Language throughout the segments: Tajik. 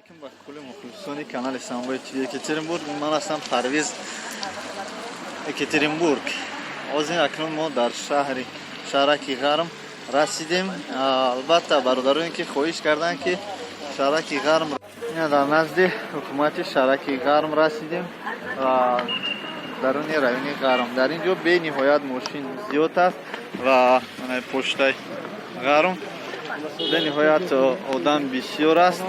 алейкум ба кулли мухлисони канали Самбои ТВ Екатеринбург. Ман ҳастам Парвиз, Екатеринбург. Ҳозир акнун мо дар шаҳри Шаҳраки Ғарм расидем. Албатта бародароне ки хоҳиш карданд ки Шаҳраки Ғарм дар назди ҳукумати Шаҳраки Ғарм расидем ва даруни райони Ғарм. Дар ин ҷо бениҳоят мошин зиёд аст ва почтаи Ғарм бениҳоят одам бисёр аст,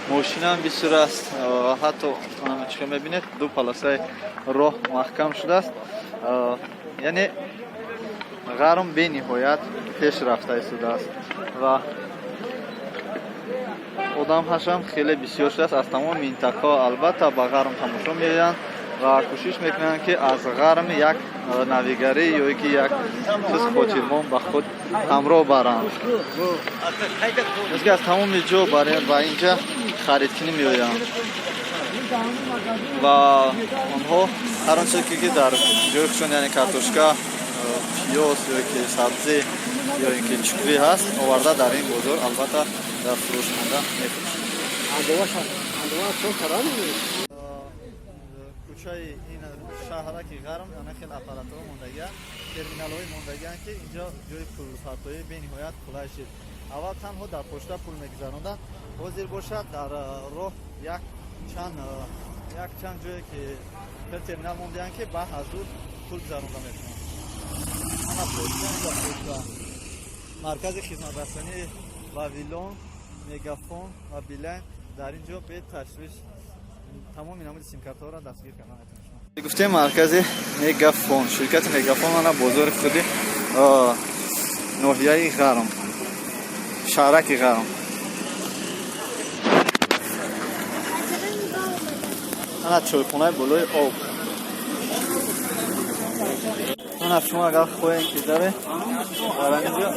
мошинам бисёр аст. ҳатто чиқа мебинед ду полосаи роҳ маҳкам шудааст. яъне Ғарм бениҳоят пешрафта истодааст ва одамҳашам хеле бисёр шудааст. Аз тамоми минтақаҳо албатта ба Ғарм тамошо меоянд ва кӯшиш мекунанд ки аз Ғарм як навигарӣ ё ки як чиз хотирмон ба худ ҳамроҳ баранд. аз тамоми ҷо ба инҷа харидкунӣ меоянд ва онҳо ҳар он чизе ки дар ҷои хушон, яъне картошка, пиёз ё ки сабзӣ ё ин ки чукви ҳаст, оварда дар ин бозор албатта дар фурӯшмонда мефурӯшанд. кӯчаи ин Шаҳраки Ғарм хеле аппаратҳо мондагианд, терминалҳои мондагианд ки инҷо ҷои пулпартоӣ бениҳоят қулай шид. аввал танҳо дар почта пул мегузаронданд, ҳозир бошад дар роҳ як чанд ҷое ки терминал мондаянд ки баъд аз ӯ пул гузаронда мекунанд. ана почта, инҷо почта, маркази хизматрасонӣ Вавилон, Мегафон ва Билайн дар ин ҷо бе ташвиш тамоми намуди симкартҳоро дастгир карда метавонед. Гуфтем маркази Мегафон, ширкати Мегафон ана бозори худи ноҳияи Ғарм, Шаҳраки Ғарм. ана чойхонаи болои об. ана шумо агар хоҳед ки заре дар инҷо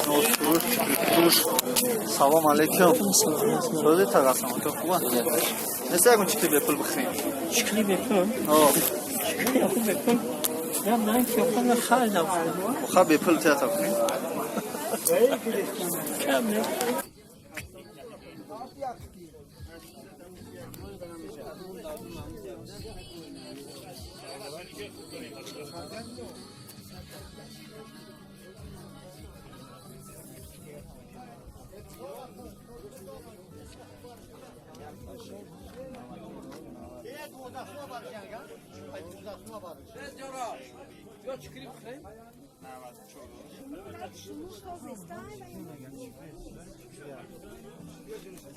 носфурӯш, чикифурӯш. Салом алейкум. Рози тағасам, то хуба? Нест ягон чикли бепул бихрем? Чикли бепул? Чикли бепул? Я ман киёфана хардам. Оха бепул тията бихрем? Кам не.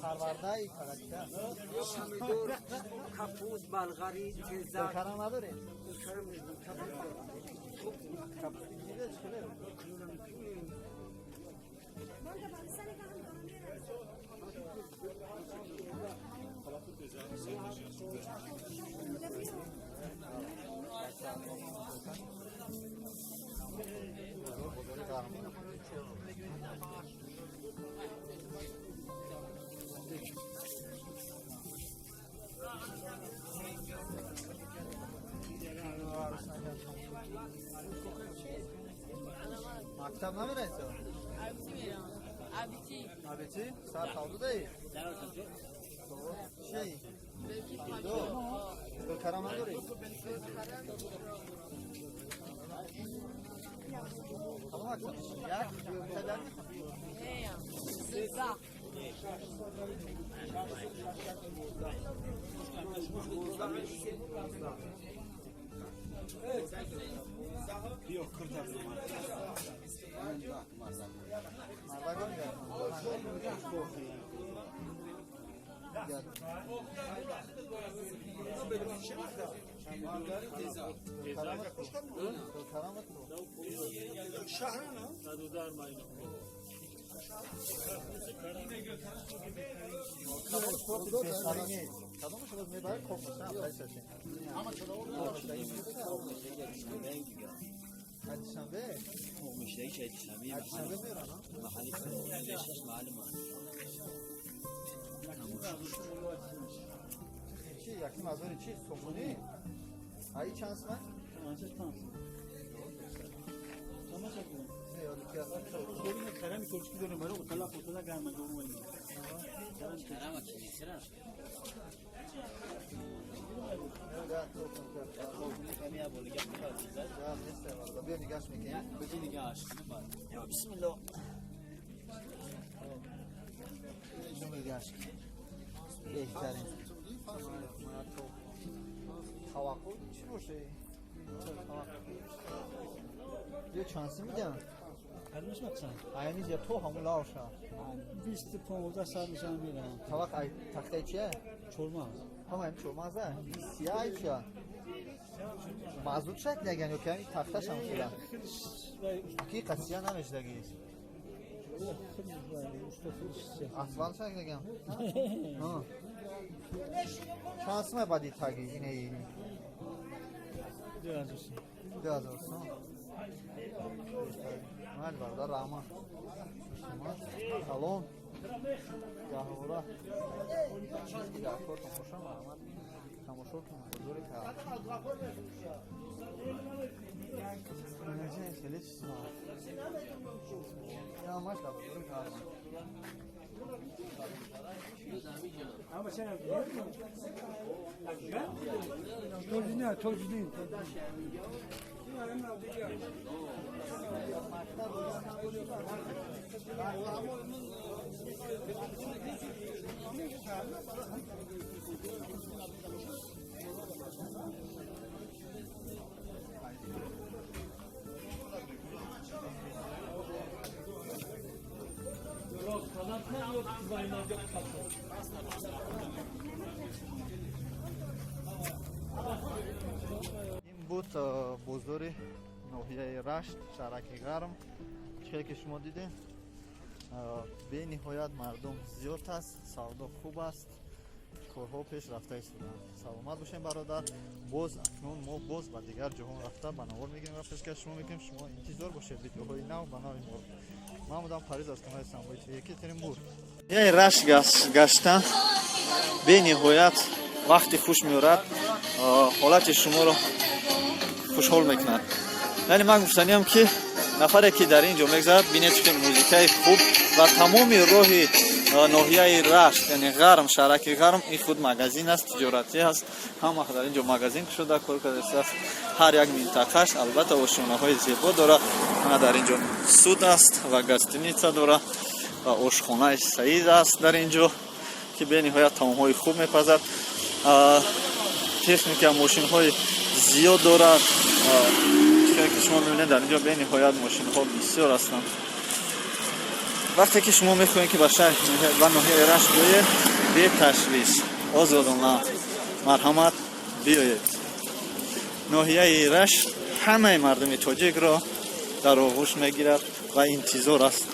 Парвардаи каракта. Капуз, балгари, тезак. Карам надорем? مکتب نمیره اینجا؟ آبیتی؟ سر خالدو دایی؟ چی؟ دو؟ دو کرم نداری؟ همه مکتب میشه؟ یک؟ بیو در میخوام؟ Yok, kırtar. Mardagon gel. Yakın az önce çiz sofunu. Ayı şans var. Tamam çekiyorum. Ne oldu ki? Karami koçku dönüyor. Bana utala fotoğraf gelmedi. بسم الله بهترین توقع چی باشه؟ یه چانسی میدم هرمش مقصد اینی یا تو همون لاوشا 20-15 سال میشم میرم توقع تخته چیه؟ چورما همه چورمازه سیاه چیه؟ مازوت شد نگن یا که تختش هم خیلن کی قصیه نمیشدگی اصفال شد نگم شانس می بدی تاگی اینه اینی 2000 مال بردار راما سلام گاهورا دکتر تماشا محمد تماشا کن بزرگ نه خیلی چیزا یا ماشاءالله بزرگ این بود بازار ناحیه رشت شهرک گرم چه که شما دیدین به نهایت مردم زیاد است سودا خوب است کارها پیش رفته است سلامت باشین برادر باز اکنون ما باز با دیگر جهان رفته بنابر میگیم و پیشکش شما میکنیم شما انتظار باشید ویدیوهای نو بنای ما بودم پاریز از کانال سامبویتی یکی ترین بود یه رشت گشتن به نهایت وقتی خوش میورد حالت شما رو خوشحال میکند یعنی من گفتنیم که نفری که در اینجا میگذرد بینید که موزیکای خوب و تمامی راهی ناحیه رشت یعنی غرم شهرک غرم این خود مغازین است تجارتی است همه در اینجا مغازین شده کار کرده است هر یک منطقهش البته آشیانه‌های زیبا داره در اینجا سود است و گاستینیتسا داره و آشخانه سعید است در اینجا که به نهایت طعم‌های خوب میپزد تکنیک ماشین‌های زیاد داره که شما میبینید در اینجا به نهایت ماشین‌ها بسیار هستند وقتی که شما میخواین که به شهر و ناحیه رشت بیایید بی تشویش آزادانه مرحمت بیایید ناحیه رشت همه مردم تاجیک را در آغوش میگیرد و انتظار است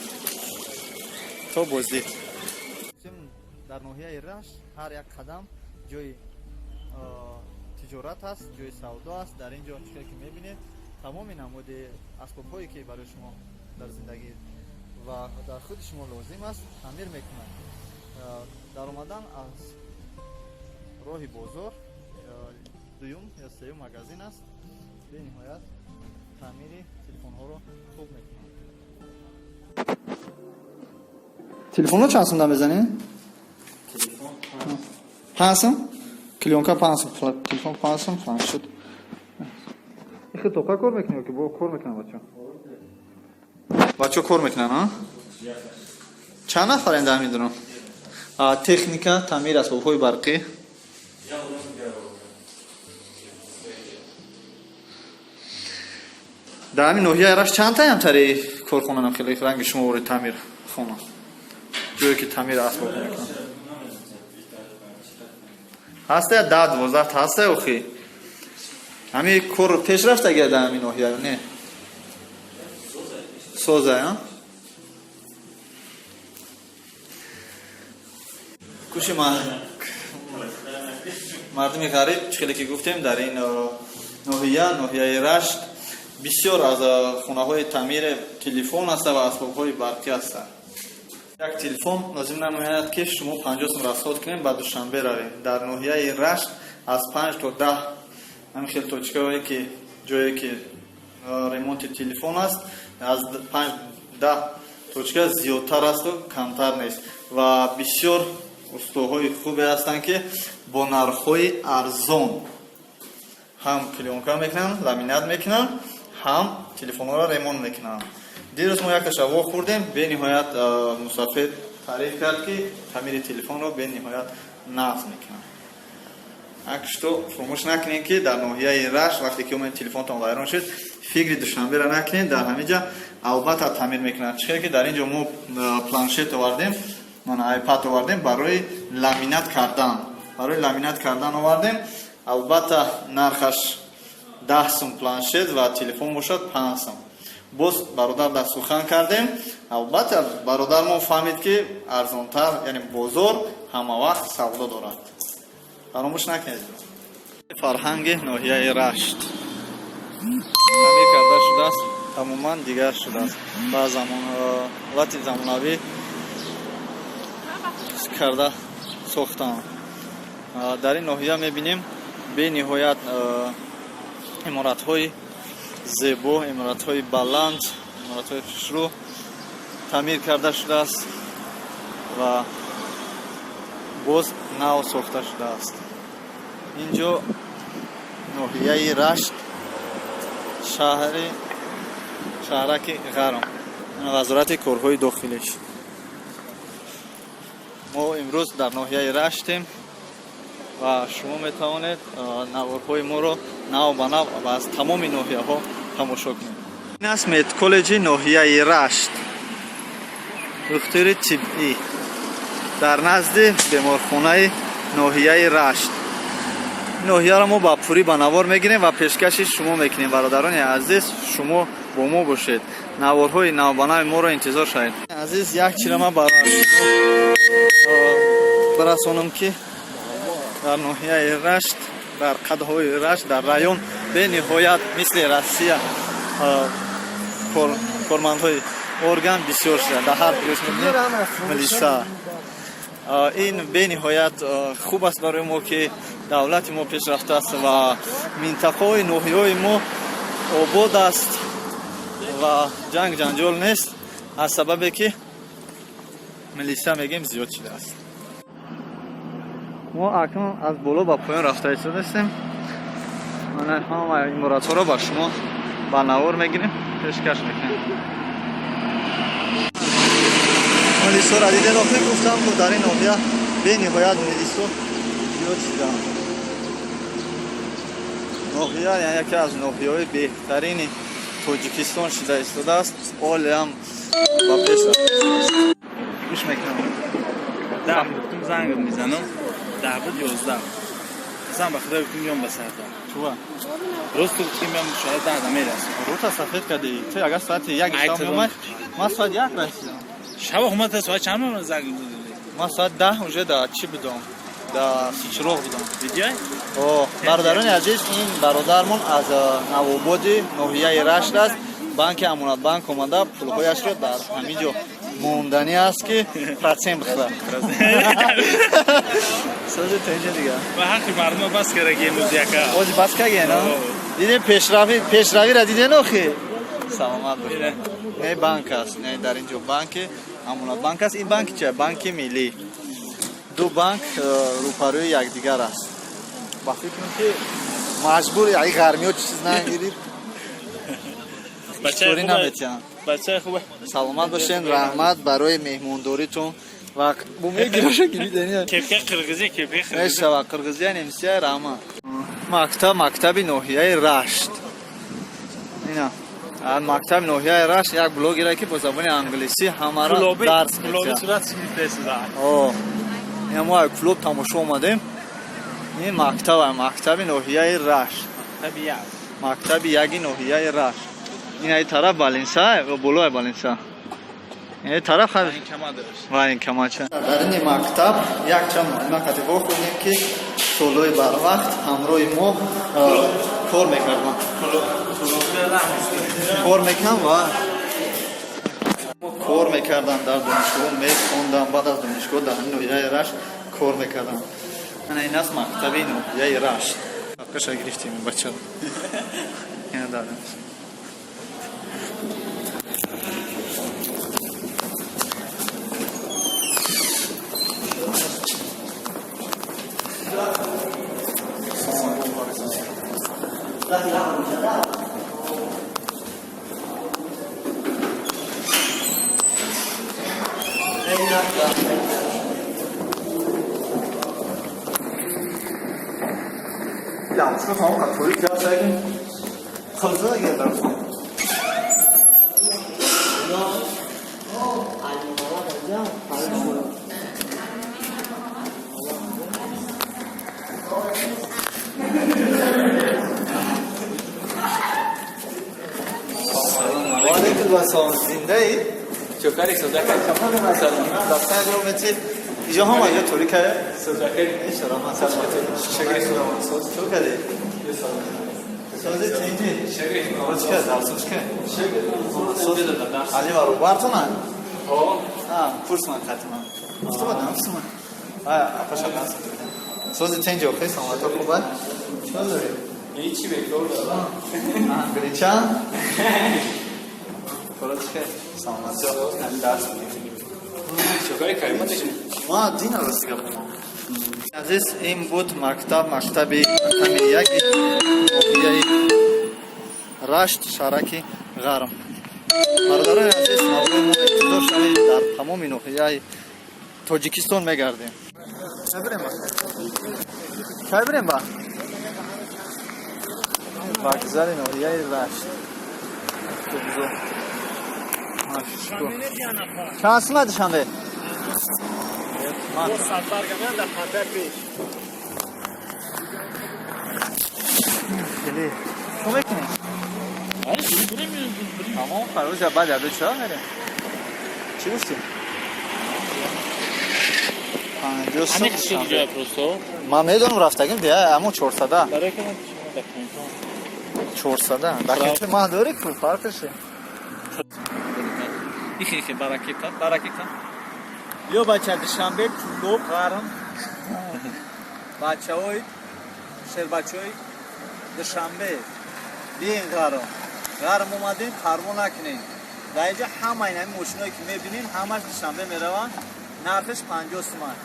تا بازدید در ناحیه رشت هر یک قدم جای تجارت است جای سودا است در اینجا چیزی که میبینید تمام نمود اسباب‌هایی که برای شما در زندگی و در خود شما لازم است تعمیر میکنند در آمدن از راه بازار دوم یا سوم مغازین است به نهایت تعمیر تلفن ها رو خوب میکنند تلفن رو چند سوم بزنید تلفن 5 سوم کلیونکا 5 سوم تلفن 5 سوم فهم شد این توقع کار میکنه که با کار میکنه بچه کار میکنن ها چند نفرین در میدونم تکنیکا تعمیر اسباب‌های برقی در همین ناحیه رشت چند تا همتری کارخانه هم خیلی رنگ شما ورد تعمیر خونه جایی که تعمیر اسباب میکنن هسته 10-12 تا هسته اوخی همین کار پیش رفته گه در همین ناحیه نه سوزه ها کشی مردمی غریب چخیلی که گفتیم در این ناحیه رشت بسیار از خونه های تعمیر تلفن هست و اسباب های برقی هست یک تلفن لازم نماید که شما 50 سوم رسول کنیم بعد دوشنبه رویم در ناحیه رشت از 5 تا 10 همین خیلی توچکه هایی که جایی که ریمونت تلفن است از 5-10 توچکه زیادتر است و کمتر نیست و بسیار устуҳои хубе ҳастанд ки бо нархҳои арзон ҳам клёнка мекунанд, ламинат мекунанд, ҳам телефонҳоро ремонт мекунанд. дирӯз мо якаш аво хӯрдем, бениҳоят мусафир таъриф кард ки тамири телефонро бениҳоят нағз мекунанд. акшто фурӯмӯш накунед ки дар ноҳияи Рашт вақте ки омад телефонтон вайрон шуд, фикри душанберо накунед, дар ҳаминҷа албатта таъмир мекунад. чихел ки дар инҷо мо планшет овардем, мана айпад овардем барои ламинат кардан овардем. албатта нархаш 10 сум планшет ва телефон бошад 5 сум. боз бародар дар сухан кардем. албатта бародармон фаҳмид ки арзонтар, яъне бозор ҳама вақт савдо дорад. фаромӯш накунед. фарҳанги ноҳияи Рашт тамир карда шудааст, тамоман дигар шудааст. ба ҳолати замонавӣ карда сохтаанд. дар ин ноҳия мебинем бениҳоят иморатҳои зебо, иморатҳои баланд, иморатҳои хушрӯ таъмир карда шудааст ва боз нав сохта шудааст. инҷо ноҳияи Рашт, шаҳраки Ғарм, вазорати корҳои дохилӣ. мо имрӯз дар ноҳияи Раштем ва шумо метавонед наворҳои моро нав ба нав ва аз тамоми ноҳияҳо тамошо кунед. ин аст медколлеҷи ноҳияи Рашт, духтури тиббӣ дар назди беморхонаи ноҳияи Рашт. ноҳияро мо ба пурӣ ба навор мегирем ва пешкаши шумо мекунем. бародарони азиз, шумо бо мо бошед, наворҳои навбанави моро интизор шавед. азиз, як чира ман барасонам ки дар ноҳияи Рашт, дар қадҳои Рашт, дар район бениҳоят мисли Россия кормандҳои орган бисёр шуда. дар ҳар кӯч мебинем милиса. ин бениҳоят хуб аст барои мо ки давлати мо пешрафтааст ва минтақаҳои ноҳияҳои мо обод аст ва ҷанг ҷанҷол нест, аз сабабе ки милиса мегем зиёд шудааст. мо акнун аз боло ба поён рафта истодастем. мана ҳама иморатҳоро ба шумо ба навор мегирем, пешкаш мекунем. милисоро дидед, охир гуфтам ки дар ин ноҳия бениҳоят милисо зиёд шудаанд. ноҳия яке аз ноҳияҳои беҳтарини Тоҷикистон шуда истодааст. олеам ба пеш рафтааст. гӯш мекунам. Дам гуфтум занг мезанам. 10-11. Зам ба худо гуфтум меом ба сарда. чува? Росту гуфтум меом шояд 10 мерасам. рота сафед кардӣ. Ты агар соати 1 шаб меомад, ман соати 1 расидам. Шаб охмад та соат чанд ман занг додӣ? ман соати 10 уже да чӣ будам? Да сичроғ будам. Видео? бародарони азиз, ин бародармон аз навободи ноҳияи Рашт аст. банки амонатбанк омада пулҳояшро дар ҳамин ҷо монданӣ аст ки процент бихӯрад. сози тенҷа дига. Ва ҳаққи мардума бас караги имрӯз яка. ози бас кардем, дидем пешравиро дидем охи. саломат бошед. не банк аст, не дар ин ҷо банки амонатбанк аст. ин банки чия? банки миллӣ. ду банк рӯпарӯи якдигар аст. ба фикрам ки маҷбур яки гармиҳо чиз нагирид. Бачаи наметиҳанд. Бачаи хуб. саломат бошед. раҳмат барои меҳмондоритон. ва бумегироша гиридани. Кепка қирғизӣ, кепка қирғизӣ. эшава қирғизия немсия раҳмат. мактаби ноҳияи Рашт. ина мактаби ноҳияи Рашт як блогере ки бо забони англисӣ ҳамаро дарс мекунад. ина мо як клуб тамошо омадем. ин мактаби ноҳияи Рашт. мактаби яги ноҳияи Рашт. ин ай тараф балинса болои балинса. ин тараф ҳар ва ин камача. дар ин мактаб якчанд маълумоти бохӯрдем ки солҳои барвақт ҳамроҳи мо кор мекарданд. ва кор мекарданд дар донишгоҳ мехонданд. баъд аз донишгоҳ дар ноҳияи Рашт кор мекарданд. ана ин аст мактаби ноҳияи Рашт. ақаша гирифтем бача. ина дадем. 양초 상황과 돌려자기 검사하게 달고 वालेकुम अस्सलाम जिंदगी چوکاری سودا کرد شما مثلا دفتر رو میتی اینجا هم اینجا طوری که سودا کرد این شرام مثلا شکری سلام تو کردی سوزی چینجی شکری روز که درسوش که سودا دادم علی وارو بارتونن ها کورس من خاتمم تو بدم سوما اپاش کنم سوزی چینجی اوکی سلام تو خوبه چه داری هیچی بکور دادم بریچان کلاش که سلام تو درس چوکاری کریمتش ما دین راستی گفتم عزیز این بود مکتبی همین یکی نوحیه رشت شهرک غرم برادران عزیز نوحیه ما انتظار شوید در تمام نوحیه تاجیکستان میگردیم کی بریم با بگذار نوحیه رشت چند سمت شنبه سفر کنم در خطر پیش خیلی شما میکنی؟ تمام فرروز بعد عدد چرا میره؟ چی گفتی؟ 50 همه کسی کجا پروستو من میدونم رفتگیم دیگه اما 400 برای که 400 دقیقه من داری که فرقشه یکی که برکی کن یو بچه دوشنبه چوب غرم بچه های شهر بچه های دوشنبه بیاین غرم اومدیم پروا نکنیم در اینجا همه این ماشینایی که میبینین همش دوشنبه میرون نرخش 50 تومان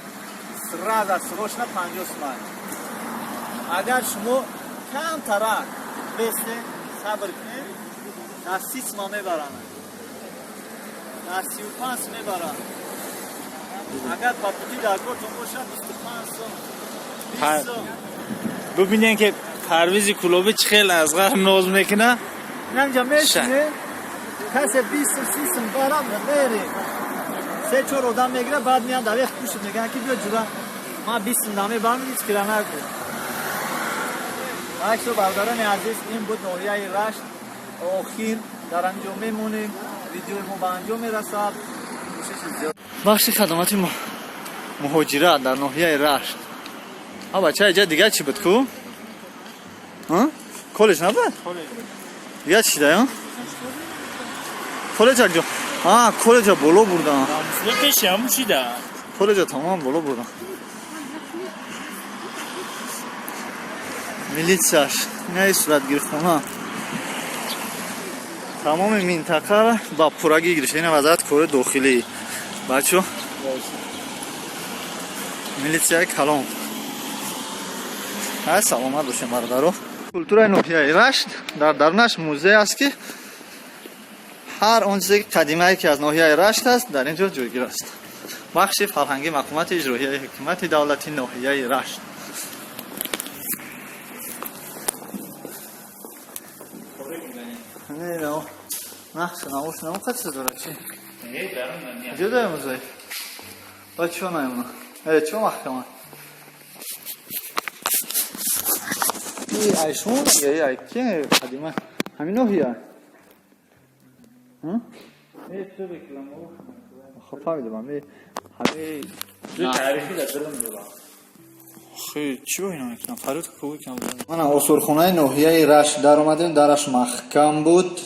سرعت از سروش نه 50 تومان اگر شما کم ترک بسته صبر کنید در 30 تومان میبرن در 35 میبرن اگر پاپوتی در گوتون باشه 25 سوم ببینین که پرویز کلوبی خیلی از غرم ناز میکنه اینجا میشینه کسی 20 30 سوم برام میری سه چهار آدم میگیره بعد میان در وقت پوشت میگن که بیا جورا ما 20 سوم برام هیچ کرا نکنه عکس برادران عزیز این بود نوحیه رشت آخر در انجام میمونیم ویدیو ما به انجام میرسد بخش خدمات مهاجرت در ناحیه رشت بچه اینجا دیگه چی بود کو؟ کالج نبود؟ دیگه چی ده؟ کالج اگجا کالج بالا بردن پیش همون چی ده؟ کالج تمام بالا بردن میلیسیاش اینه صورتگیر خونه تمام منطقه را با پورگی گیرشه این وضعیت کار داخلی بچه میلیسیای کلام های سلامت باشه برادرو کلتور نوحیه رشت در درونش موزه است که هر آن چیزی قدیمی که از ناحیه رشت است در اینجا جایگیر است بخش فرهنگی مقامات اجرایی حکومت دولتی ناحیه رشت نه نخش نمو قد داره چی؟ جدا موزه بچه ها نایمونه چه محکمه ای ایشون یا ای که قدیمه همین نوحیه خب فهمیدم همه تاریخی در دلم دارم خیلی چی با اینا میکنم فرود کوی کم من آسورخونه نوحیه رشت در اومدیم درش محکم بود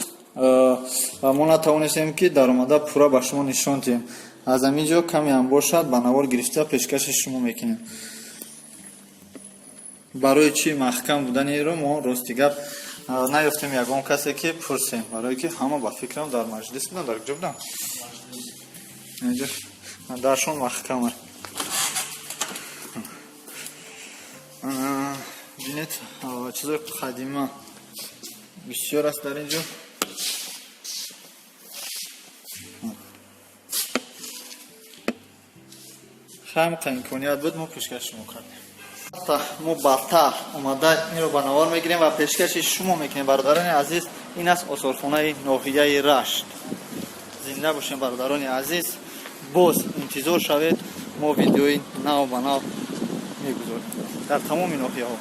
و ما نتوانستیم که در اومده پورا به شما نشان دهیم از همینجا کمی هم باشد به نوار گرفته پیشکش شما میکنیم برای چی محکم بودن این رو ما راستی گپ نیافتیم یگان کسی که پرسیم برای که همه با فکرم در مجلس بودن در کجا بودن اینجا درشون محکمه بینید چیز قدیمه бисёр аст дар ин ҷо. Хам имконият буд мо пешкаш шумо кардем. Мо бартар омада инро ба навор мегирем ва пешкаши шумо мекунем. Бародарони азиз, ин аст осорхонаи ноҳияи Рашт. Зинда бошем бародарони азиз. Боз интизор шавед, мо видеои нав ба нав мегузорем дар тамоми ноҳияҳо.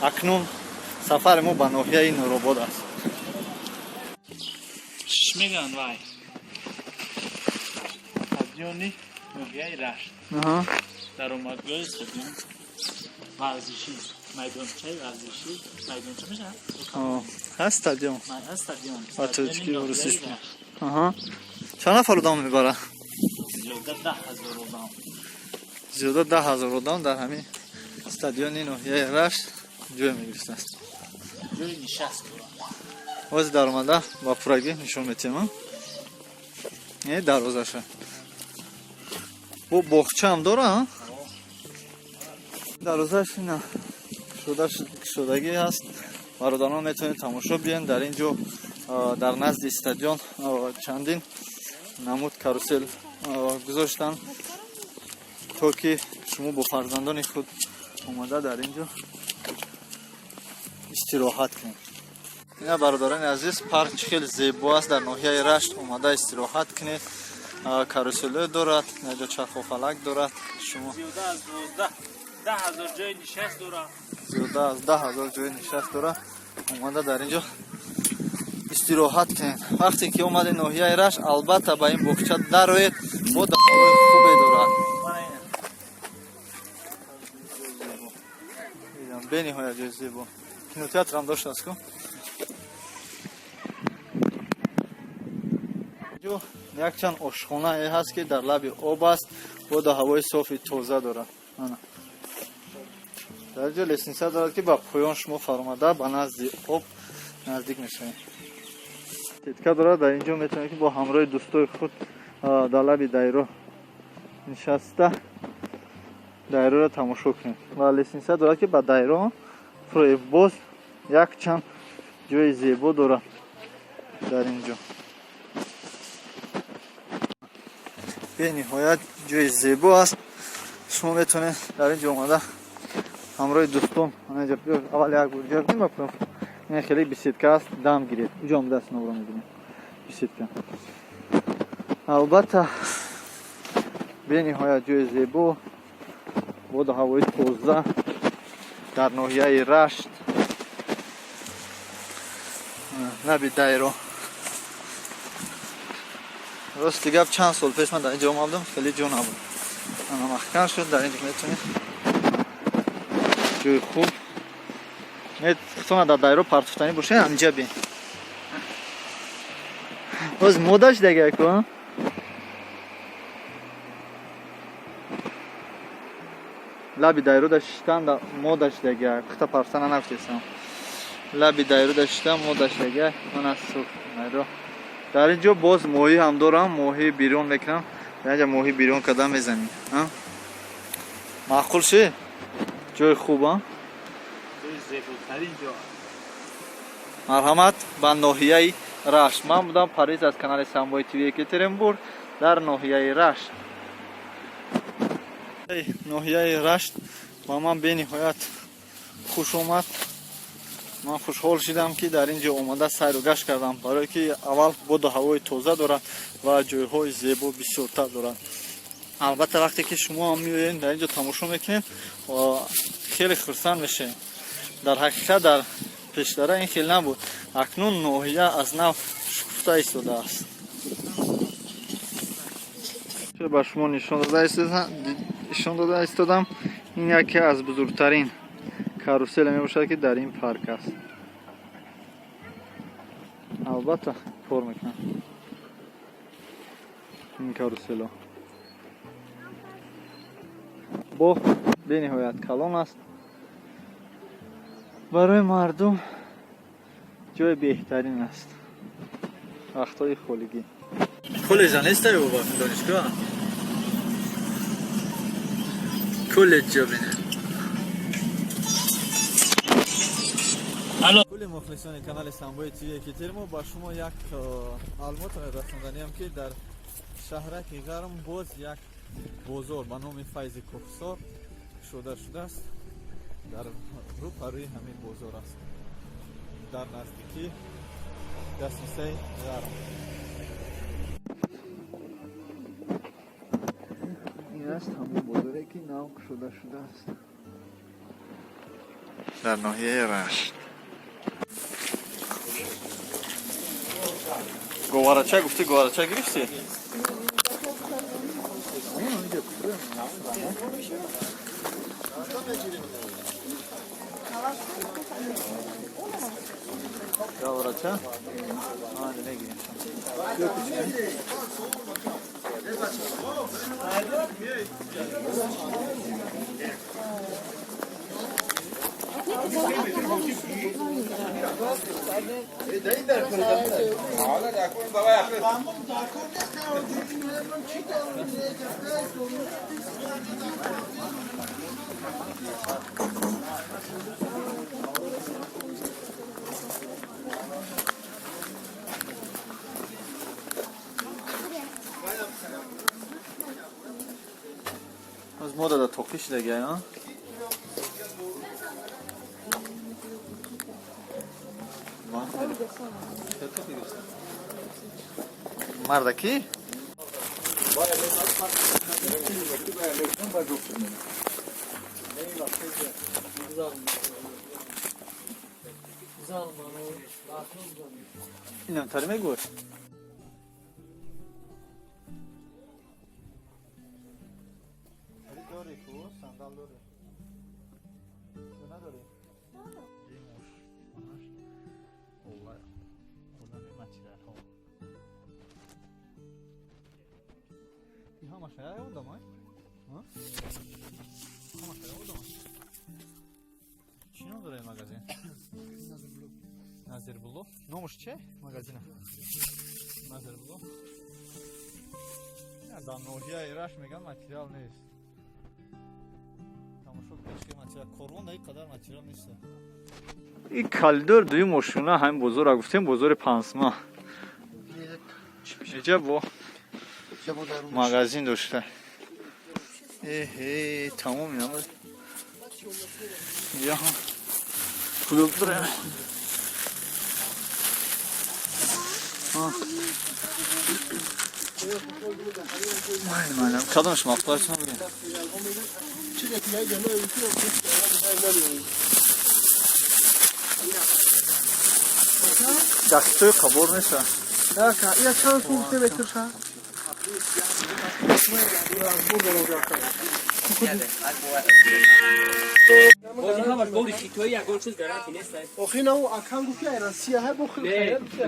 Акнун сафари мо ба ноҳияи Нуробод аст. Чиш мегӯянд вай? Стадиони ноҳияи Рашт. Даромадгоҳи стадион варзишӣ, майдончаи варзишӣ, майдонча мешавад? Ҳаст стадион. Ҳаст стадион. Аточки урусиш. Чанд нафар одам мебарад? Зиёда 10,000 одам. Зиёда 10,000 одам дар ҳамин стадиони ноҳияи Рашт ҷой мегирифтанд. Ҷои нишаст дорад. ҳозир дар омада ба пуррагӣ нишон метиҳем. Дарозаша. Бо боғчаам дорад. Дарозаш ина шудагӣ ҳаст. Бародарон метавонед тамошо биёед. Дар ин ҷо дар назди стадион чандин намуд карусел гузоштанд, то ки шумо бо фарзандони худ омада дар ин ҷо истироҳат кунед. Ина бародарони азиз, парк чӣ хеле зебо аст. Дар ноҳияи Рашт омада истироҳат кунед. Карусело дорад, наҷо чархофалак дорад. Шумо Зиёда аз 10,000 ҷои нишаст дорад. зиёда аз 10,000 ҷои нишаст дорад. Омада дар ин ҷо истироҳат кунед. Вақте ки омади ноҳияи Рашт, албатта ба ин боғча дароед. Бод ҳавои хубе дорад. Бениҳоят ҷои зебо. Кинотеатрам доштааст-ку? ҷо якчанд ошхонае ҳаст ки дар лаби об аст. Боду ҳавои софи тоза дорад. Дар ҷо лесница дорад ки ба поён шумо фаромада ба назди об наздик мешавед. Сетка дорад. Дар ин ҷо метавонед ки бо ҳамроҳи дӯстои худ дар лаби дайро нишаста дайроро тамошо кунед. Ва лесница дорад ки ба дайро фурӯи боз якчанд ҷои зебо дорад дар ин ҷо. бениҳоят ҷои зебо аст. Шумо метавонед дар ин ҷо омада ҳамроҳи дӯстон аввал як бор ҷардим бакунам. Ин хеле беседка аст, дам гиред. Уҷо омада аст нобро мебинем. Беседка. Албатта бениҳоят ҷои зебо, боду ҳавои тоза дар ноҳияи Рашт. Наби дайро. Рости гап чанд сол пеш ман дар ин ҷо омадам, хеле ҷо набуд. Ана махкан шуд. Дар ин ҷо метавонед ҷои хуб. Хусона дар дайро партуфтанӣ бошед, анҷа бин. Ҳозир модаш дагаяку. Лаби дайро дашитан модаш дагаяк. Хта партана нафтесам. Лаби дайро дашитан модаш дагаяк. Ман аз сух дайро. Дар ин ҷо боз моҳӣ ҳам дорам. Моҳӣ бирён мекунам. Дар ин ҷо моҳӣ бирён кардан мезанем. Маъқул ши? ҷои хуб а? Ҷои зеботарин ҷо. Марҳамат ба ноҳияи Рашт. Ман будам Париз аз канали Самбои ТВ Екатеринбург дар ноҳияи Рашт. ноҳияи Рашт ба ман бениҳоят хуш омад. Ман хушҳол шудам ки дар ин ҷо омада сайру гашт кардам, барое ки аввал боду ҳавои тоза дорад ва ҷойҳои зебо бисёртар дорад. Албатта вақте ки шумо ҳам меоед дар ин ҷо тамошо мекунед, хеле хурсанд мешавед. Дар ҳақиқат дар пештара ин хел набуд. Акнун ноҳия аз нав шукуфта истодааст. ба шумо нишон дода истодам. Ин яке аз бузургтарин каруселе мебошад ки дар ин парк аст. Албатта кор мекунад ин карусело. Боғ бениҳоят калон аст. барои мардум ҷои беҳтарин аст. вақтҳои холигӣ. Коллеҷа нестаю ба донишгоҳ? Коллеҷ ҷо бинед. کل مخلصان کانال سامبوی تیوی که ترمو با شما یک معلومات رساندنیم که در شهرک گرم باز یک بازار به نام فیض کوهسار شده است. در روی همین بازار است، در نزدیکی دسترسی گرم. این است همون بازاری که نام شده است در ناحیه رشت. گوارچه گفتی؟ گوارچه گرفتی؟ گوارچه؟ آه نگیریم. از مودا da tokiş de gel ha. Mardaki? İnan tarime gör. Чья дорогой магазин? Назербло. Номер че магазина? Назербло. Я да ноҳия ираш мегам материал нест. Тамошо кашки материал корон ай қадар материал нест. И калдор дуи мошина ҳам бозор гуфтем бозори пансма. Иҷа бо магазин дошта. Tamam ya. Ya. Kulüptür ya. Aynen. Kadın şmaklar için mi? Dakika kabur neyse. Ya çan kurte betirşa. آخه او اکان گفتی ایران سیاه بخور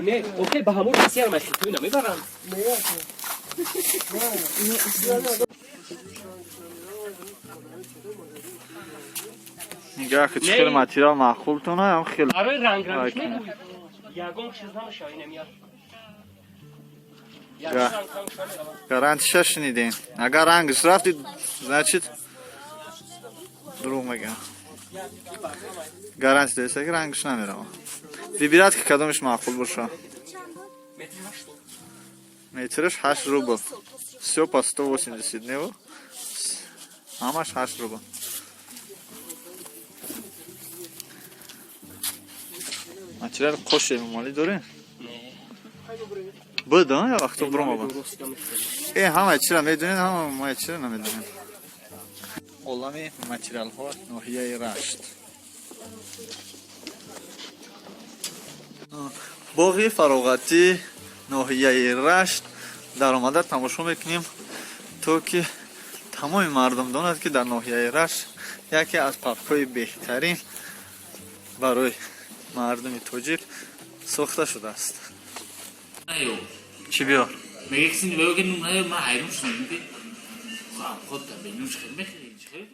نه اوکی به همون سیاه ماشین تو نمیبرم نگاه که چقدر ماتریال معقول تونه هم خیلی آره رنگ رنگش نبود یگان چیزا شاید نمیاد гарантия шнидем. Агар рангш рафтид, значит дурӯғ мегӯям. Гарантия доред, ки рангш намеравад. Вибирад, ки кадомаш маъқул боша. Метраш 8 рубл. Всё по 180 него. Ҳамаш 8 рубл. Материал қош эмомалӣ дорем? Буда, я вахто брома. Ҳама чира медонем, ҳама ма чира намедонем. Олами материалҳо ноҳияи Рашт. боғи фароғатӣ ноҳияи Рашт дар омада тамошо мекунем, то ки тамоми мардум донад, ки дар ноҳияи Рашт яке аз паркҳои беҳтарин барои мардуми тоҷик сохта шудааст. چی بیار؟ میگه کسی نمیگه که نون های ما حیرون شدیم که خود تا بینوش خیلی